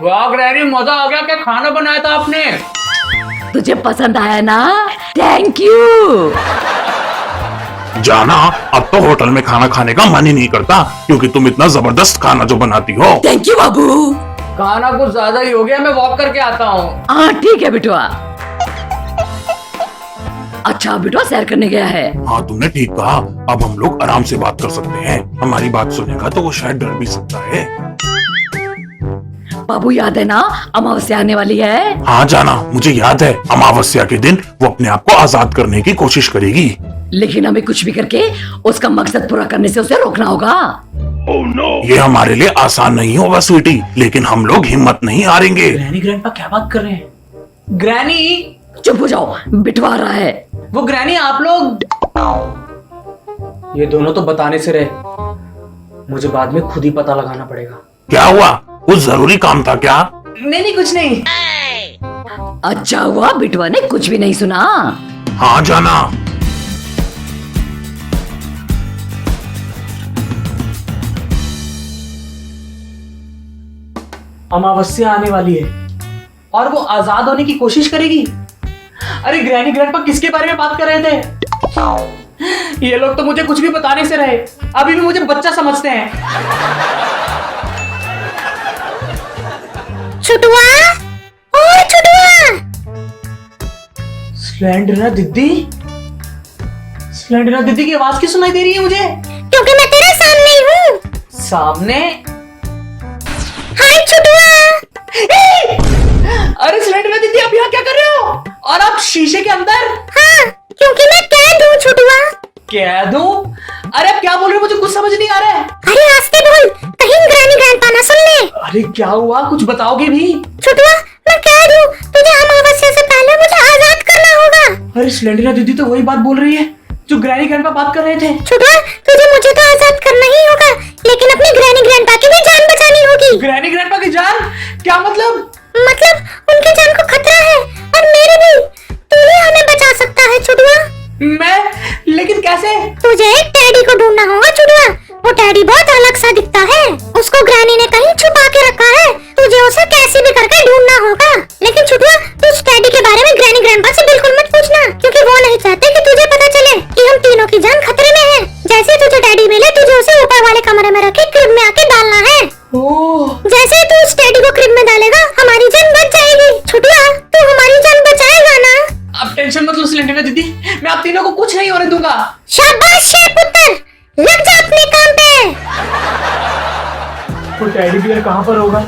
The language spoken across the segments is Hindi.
वाह ग्रैनी, मजा आ गया। क्या खाना बनाया था आपने? तुझे पसंद आया ना? Thank you. जाना, अब तो होटल में खाना खाने का मन ही नहीं करता क्योंकि तुम इतना जबरदस्त खाना जो बनाती हो। थैंक यू बाबू। खाना कुछ ज्यादा ही हो गया, मैं वॉक करके आता हूँ। हाँ ठीक है बिटुआ। अच्छा बिटुआ सैर करने गया है। हाँ तुमने ठीक कहा, अब हम लोग आराम से बात कर सकते हैं। हमारी बात सुनेगा तो वो शायद डर भी सकता है। बाबू याद है ना, अमावस्या आने वाली है। हाँ जाना, मुझे याद है। अमावस्या के दिन वो अपने आप को आजाद करने की कोशिश करेगी, लेकिन हमें कुछ भी करके उसका मकसद पूरा करने से उसे रोकना होगा। Oh, no. ये हमारे लिए आसान नहीं होगा स्वीटी, लेकिन हम लोग हिम्मत नहीं हारेंगे। ग्रैनी ग्रैंडपा क्या बात कर रहे हैं? ग्रैनी चुप हो जाओ, बिटवा रहा है। वो ग्रैनी आप लोग। ये दोनों तो बताने से रहे, मुझे बाद में खुद ही पता लगाना पड़ेगा। क्या हुआ? कुछ जरूरी काम था क्या? नहीं नहीं, कुछ नहीं। अच्छा हुआ बिटवा ने कुछ भी नहीं सुना। हाँ जाना। अमावस्या आने वाली है और वो आजाद होने की कोशिश करेगी। अरे ग्रैनी ग्रैंडपा किसके बारे में बात कर रहे थे? ये लोग तो मुझे कुछ भी बताने से रहे, अभी भी मुझे बच्चा समझते हैं। छुटुआ, ओ छुटुआ। स्लेंडरना दीदी, स्लेंडरना दीदी की आवाज क्यों सुनाई दे रही है मुझे? क्योंकि मैं तेरे सामने ही हूँ। सामने? हाय छुटुआ। अरे स्लेंडरना दीदी, आप यहाँ क्या कर रहे हो? और आप शीशे के अंदर? हाँ, क्योंकि मैं कैद हूँ छुटुआ। कैद हूँ? अरे आप क्या बोल रहे हो? मुझे कुछ समझ नहीं आ रहा है। अरे आस्ते बोल, कहीं ग्रैनी ग्रैंडपा ना सुन ले। अरे क्या हुआ, कुछ बताओगे भी? छुटुआ, मैं कैद हूँ, तुझे अमावस्या से पहले मुझे आजाद करना होगा। अरे स्लेंडरना दीदी तो वही बात बोल रही है जो ग्रैनी ग्रैंडपा बात कर रहे थे। छुटुआ, तुझे मुझे तो आजाद करना ही होगा, लेकिन अपनी ग्रैनी ग्रैंडपा की भी जान बचानी होगी। ग्रैनी ग्रैंडपा की जान? क्या मतलब? मतलब उनकी जान को खतरा है और मेरी भी। तू ही हमें बचा सकता है छुटुआ। मैं? लेकिन कैसे? तुझे एक टैडी को ढूंढना होगा छुटुआ। वो टैडी बहुत अलग सा दिखता है, उसको ग्रैनी ने कहीं छुपा के रखा है। तुझे उसे कैसे भी करके ढूंढना होगा। लेकिन छुटुआ, तू उस टैडी के बारे में ग्रैनी ग्रैंडपा से बिल्कुल मत पूछना, क्योंकि वो नहीं चाहते कि तुझे पता चले कि हम तीनों की जान खतरे में है। जैसे तुझे टैडी मिले, तुझे उसे ऊपर वाले कमरे में रखे क्रिब में आके डालना है। ओह, जैसे ही तू उस टैडी को क्रिब में डालेगा, हमारी जान बच जाएगी। छुटुआ, तू हमारी जान बचाएगा ना? आप टेंशन मत लो स्लेंडरना दीदी, मैं आप तीनों को कुछ नहीं होने दूंगा। शाबाश शेर पुत्र, लग जा अपने काम पे। वो टेडी बियर कहाँ पर होगा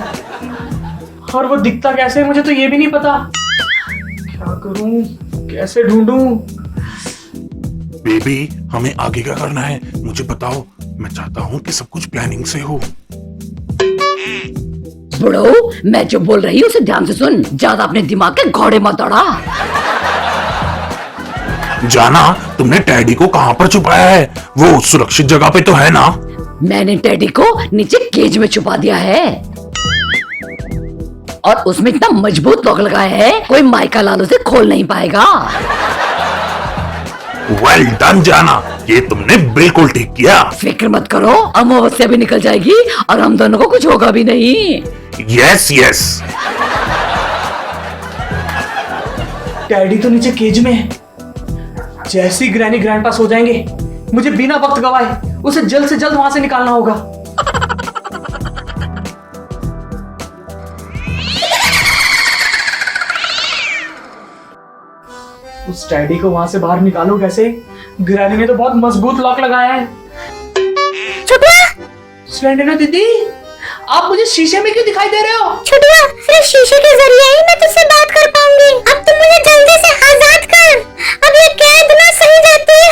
और वो दिखता कैसे है, मुझे तो ये भी नहीं पता। क्या करूं, कैसे ढूंढूं? बेबी, हमें आगे क्या करना है मुझे बताओ। मैं चाहता हूँ कि सब कुछ प्लानिंग से हो। बुढ़ो, मैं जो बोल रही हूँ उसे ध्यान से सुन, ज्यादा अपने दिमाग के घोड़े मत दौड़ा। जाना, तुमने टैडी को कहाँ पर छुपाया है? वो सुरक्षित जगह पे तो है ना? मैंने टैडी को नीचे केज में छुपा दिया है और उसमें इतना मजबूत लॉक लगाया है, कोई माइका लाल उसे खोल नहीं पाएगा। वेल डन जाना, ये तुमने बिल्कुल ठीक किया। फिक्र मत करो, अमावस्या भी निकल जाएगी और हम दोनों को कुछ होगा भी नहीं। Yes yes. टैडी तो नीचे केज में है। जैसे ही ग्रैनी ग्रैंडपा सो जाएंगे, मुझे बिना वक्त गवाए उसे जल्द से जल्द वहां से निकालना होगा। उस टैडी को वहां से बाहर निकालूं कैसे? ग्रैनी ने तो बहुत मजबूत लॉक लगाया है। छुटुआ, स्लेंडरना दीदी, आप मुझे शीशे में क्यों दिखाई दे रहे हो? छुटुआ, सिर्फ शीशे के जरिए ही मैं तुझसे बात कर पाऊंगी। अब तुम मुझे जल्दी से आजाद कर, अब ये कैद ना सही जाती है।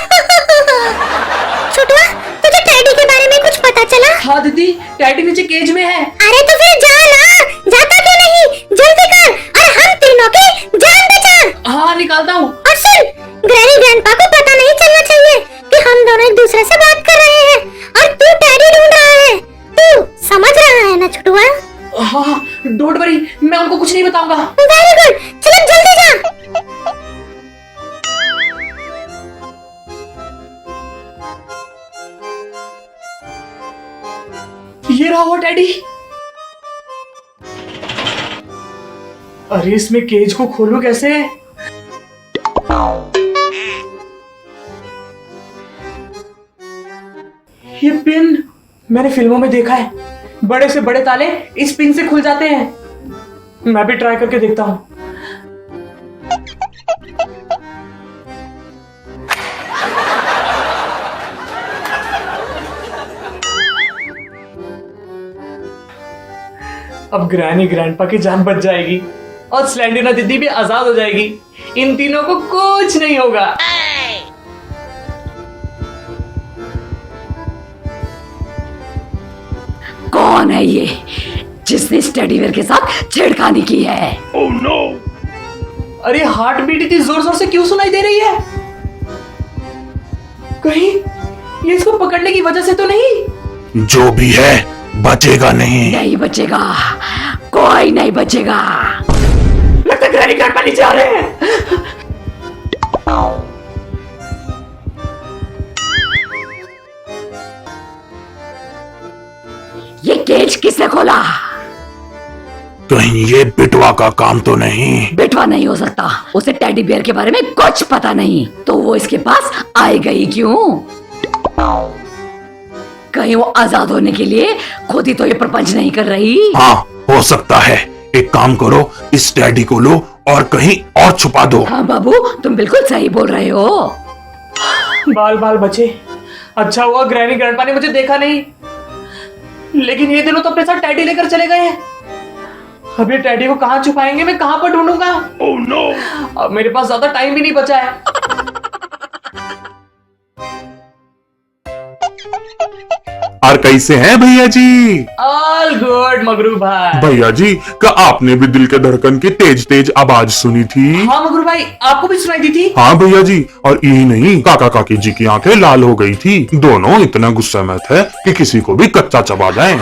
छुटुआ, तुझे टैडी के बारे में कुछ पता चला? हाँ दीदी, टैडी नीचे केज में है। अरे तो फिर जा ना, जाता क्यों नहीं? जल्दी कर और हम तीनों की जान बचा। हाँ निकालता हूँ। और सुन, ग्रैनी ग्रैंडपा को पता नहीं चलना चाहिए कि हम दोनों एक दूसरे से बात कर रहे हैं और तू टैडी ढूंढ रहा है। तू समझ रहा है ना छुटुआ? हाँ, डोंट वरी, मैं उनको कुछ नहीं बताऊंगा। वेरी गुड, चलो जल्दी जा। ये रहा वो टैडी। अरे इसमें केज को खोलूं कैसे? ये पिन मैंने फिल्मों में देखा है, बड़े से बड़े ताले इस पिन से खुल जाते हैं। मैं भी ट्राई करके देखता हूं। अब ग्रैनी ग्रैंडपा की जान बच जाएगी और स्लेंडिना दीदी भी आजाद हो जाएगी। इन तीनों को कुछ नहीं होगा। कौन है ये जिसने स्टडीवेयर के साथ छेड़खानी की है? Oh no! अरे हार्ट बीट इतनी जोर जोर से क्यों सुनाई दे रही है? कहीं ये इसको पकड़ने की वजह से तो नहीं? जो भी है बचेगा नहीं। नहीं बचेगा, कोई नहीं बचेगा। लगता है ग्रैनी ग्रैंडपा नीचे आ रहे हैं। ये केज किसने खोला? कहीं ये बिटवा का काम तो नहीं? बेटवा नहीं हो सकता, उसे टेडी बियर के बारे में कुछ पता नहीं, तो वो इसके पास आई गई क्यों? कहीं वो आजाद होने के लिए खुद ही तो ये प्रपंच नहीं कर रही? हाँ, हो सकता है। एक काम करो, इस डैडी को लो और कहीं और छुपा दो। हाँ बाबू, तुम बिल्कुल सही बोल रहे हो। बाल बाल बचे। अच्छा हुआ ग्रैनी ग्रैंडपा ने मुझे देखा नहीं, लेकिन ये दिनों तो अपने साथ टैडी लेकर चले गए हैं। अब ये टैडी को कहाँ छुपाएंगे, मैं कहाँ पर ढूंढूंगा? Oh no! अब मेरे पास ज्यादा टाइम भी नहीं बचा है। और कैसे हैं भैया जी? ऑल गुड मगरू भाई। भैया जी, क्या आपने भी दिल के धड़कन की तेज तेज आवाज सुनी थी? हाँ मगरू भाई, आपको भी सुनाई दी थी? हाँ भैया जी, और यही नहीं, काका काकी जी की आंखें लाल हो गई थी। दोनों इतना गुस्से में थे कि किसी को भी कच्चा चबा जाए।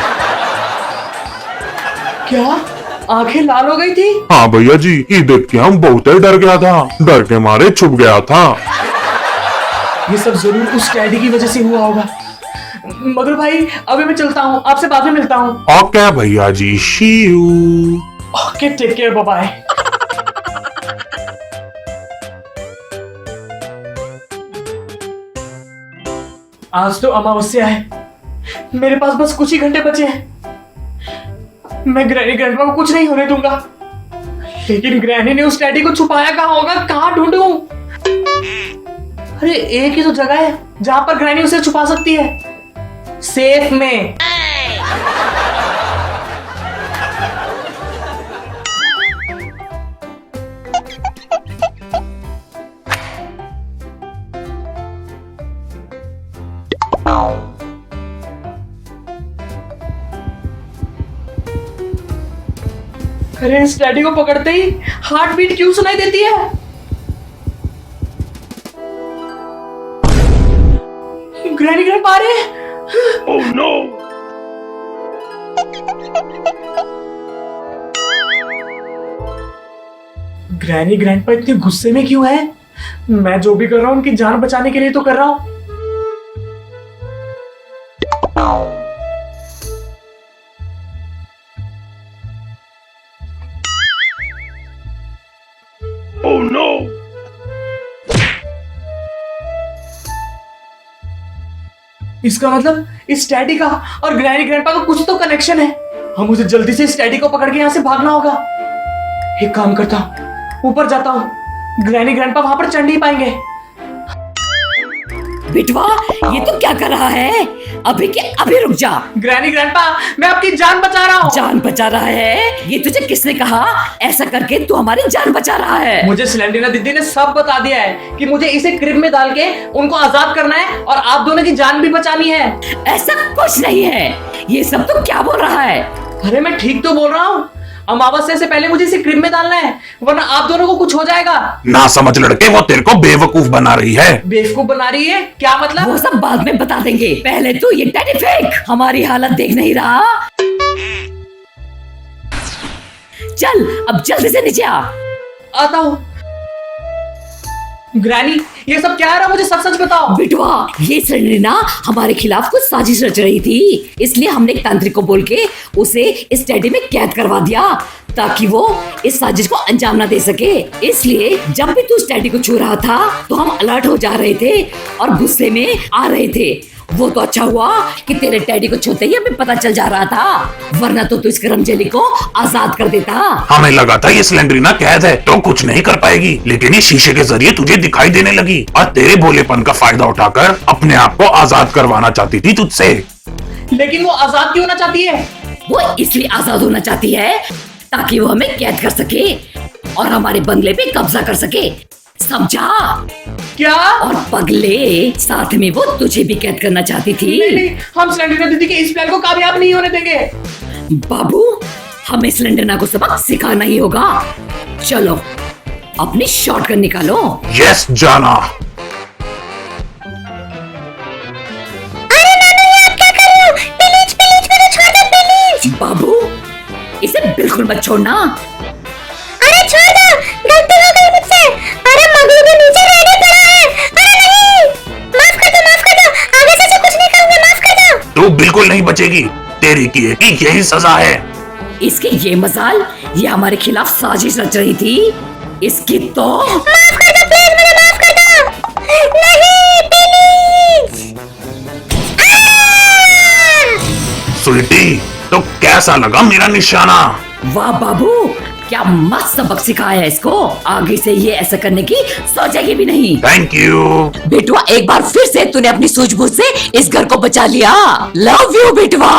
क्या आंखें लाल हो गई थी? हाँ भैया जी, ये देख के हम बहुत डर गया था, डर के मारे छुप गया था। ये सब जरूर उस टैडी की वजह से हुआ होगा। मगर भाई अभी मैं चलता हूँ, आपसे बाद में मिलता हूँ। ओके भैया जी, see you. Okay, take care, bye bye. आज तो अमावस्या है, मेरे पास बस कुछ ही घंटे बचे हैं। मैं ग्रैनी ग्रैंडपा को कुछ नहीं होने दूंगा, लेकिन ग्रैनी ने उस टैडी को छुपाया कहाँ होगा, कहाँ ढूंढूं? अरे एक ही तो जगह है जहां पर ग्रैनी उसे छुपा सकती है, सेफ में। अरे इस डैडी को पकड़ते ही हार्ट बीट क्यों सुनाई देती है? ग्रैनी ग्रैंडपा आ रहे हैं। Oh no! ग्रैनी ग्रैंडपा इतने गुस्से में क्यों है? मैं जो भी कर रहा हूं उनकी जान बचाने के लिए तो कर रहा हूं। Oh no! इसका मतलब इस टैडी का और ग्रैनी ग्रैंडपा का कुछ तो कनेक्शन है। हम मुझे जल्दी से इस टैडी को पकड़ के यहाँ से भागना होगा। एक काम करता हूँ, ऊपर जाता हूँ, ग्रैनी ग्रैंडपा वहां पर चढ़ नहीं पाएंगे। बिटवा, ये तो क्या कर रहा है? अभी के अभी रुक जा। ग्रैनी ग्रैंडपा, मैं आपकी जान बचा रहा हूँ। जान बचा रहा है? ये तुझे किसने कहा? ऐसा करके तू हमारी जान बचा रहा है। मुझे स्लेंडिना दीदी ने सब बता दिया है कि मुझे इसे क्रिब में डाल के उनको आजाद करना है और आप दोनों की जान भी बचानी है। ऐसा कुछ नहीं है, ये सब तो क्या बोल रहा है? अरे मैं ठीक तो बोल रहा हूँ, अमावस्या से पहले मुझे इसे क्रिब में डालना है, वरना आप दोनों को कुछ हो जाएगा। ना समझ लड़के, वो तेरे को बेवकूफ बना रही है। बेवकूफ बना रही है? क्या मतलब? वो सब बाद में बता देंगे, पहले तू ये टैडी फेंक। हमारी हालत देख नहीं रहा? चल अब जल्दी से नीचे आ। आता हूँ। ग्रैनी, ये सब क्या है रहा? मुझे सच सच बताओ। बिटवा, ये स्लेंडरिना हमारे खिलाफ कुछ साजिश रच रही थी, इसलिए हमने एक तांत्रिक को बोल के उसे इस टैडी में कैद करवा दिया, ताकि वो इस साजिश को अंजाम ना दे सके। इसलिए जब भी तू उस टैडी को छू रहा था तो हम अलर्ट हो जा रहे थे और गुस्से में आ रहे थे। वो तो अच्छा हुआ कि तेरे टैडी को छूते ही हमें पता चल जा रहा था, वरना तो तू इस कर्मजली को आजाद कर देता। हमें लगा था ये स्लेंड्रीना कैद है तो कुछ नहीं कर पाएगी, लेकिन ये शीशे के जरिए तुझे दिखाई देने लगी और तेरे भोलेपन का फायदा उठाकर अपने आप को आजाद करवाना चाहती थी तुझसे। लेकिन वो आजाद क्यों होना चाहती है? वो इसलिए आजाद होना चाहती है ताकि वो हमें कैद कर सके और हमारे बंगले पे कब्जा कर सके, समझा? क्या? और पगले, साथ में वो तुझे भी कैद करना चाहती थी। नहीं, हम स्लेंडरीना दीदी के इस प्लान को कामयाब नहीं होने देंगे। बाबू, हमें स्लेंडरना को सबक सिखाना ही होगा। चलो अपनी शॉटगन निकालो। यस जाना। अरे नानू, ये आप क्या कर रहे हो? प्लीज प्लीज मुझे छोड़ दो प्लीज। बाबू, इसे बिल्कुल मत छोड़ना। अरे छोड़ दो, गलती हो गई मुझसे। अरे मगरू के नीचे रेडी पड़ा है। अरे नहीं, माफ कर दो, आगे से कुछ नहीं करूंगा, माफ कर दो। तू बिल्कुल नहीं बचेगी, तेरी किए की यही सजा है। इसकी ये मजाल, ये हमारे खिलाफ साजिश रच रही थी। इसकी तो माफ कर दो प्लीज, मुझे माफ कर दो। नहीं प्लीज। स्वीटी, तो कैसा लगा मेरा निशाना? वाह बाबू, क्या मस्त सबक सिखाया है इसको। आगे से ये ऐसा करने की सोचेगी भी नहीं। Thank you. बेटवा, एक बार फिर से तूने अपनी सूझबूझ से इस घर को बचा लिया। लव यू बेटवा।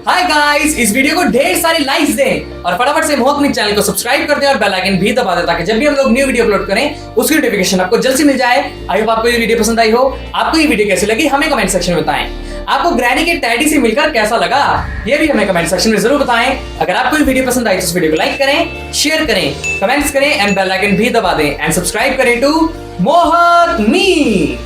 हाय गाइस, इस वीडियो को ढेर सारी लाइक्स दें और फटाफट से मोहक मिट चैनल को सब्सक्राइब कर दें और बेल आइकन भी दबा दें ताकि जब भी हम लोग न्यू वीडियो अपलोड करें उसकी नोटिफिकेशन आपको जल्द से मिल जाए। आई होप आपको ये वीडियो पसंद आई हो। आपको ये वीडियो कैसी लगी हमें कमेंट सेक्शन में बताएं। आपको ग्रैनी के टैडी से मिलकर कैसा लगा ये भी हमें कमेंट सेक्शन में जरूर बताएं। अगर आपको ये वीडियो पसंद आई तो इस वीडियो को लाइक करें, शेयर करें, कमेंट्स करें एंड बेल आइकन भी दबा दें एंड सब्सक्राइब करें टू मोहक मी।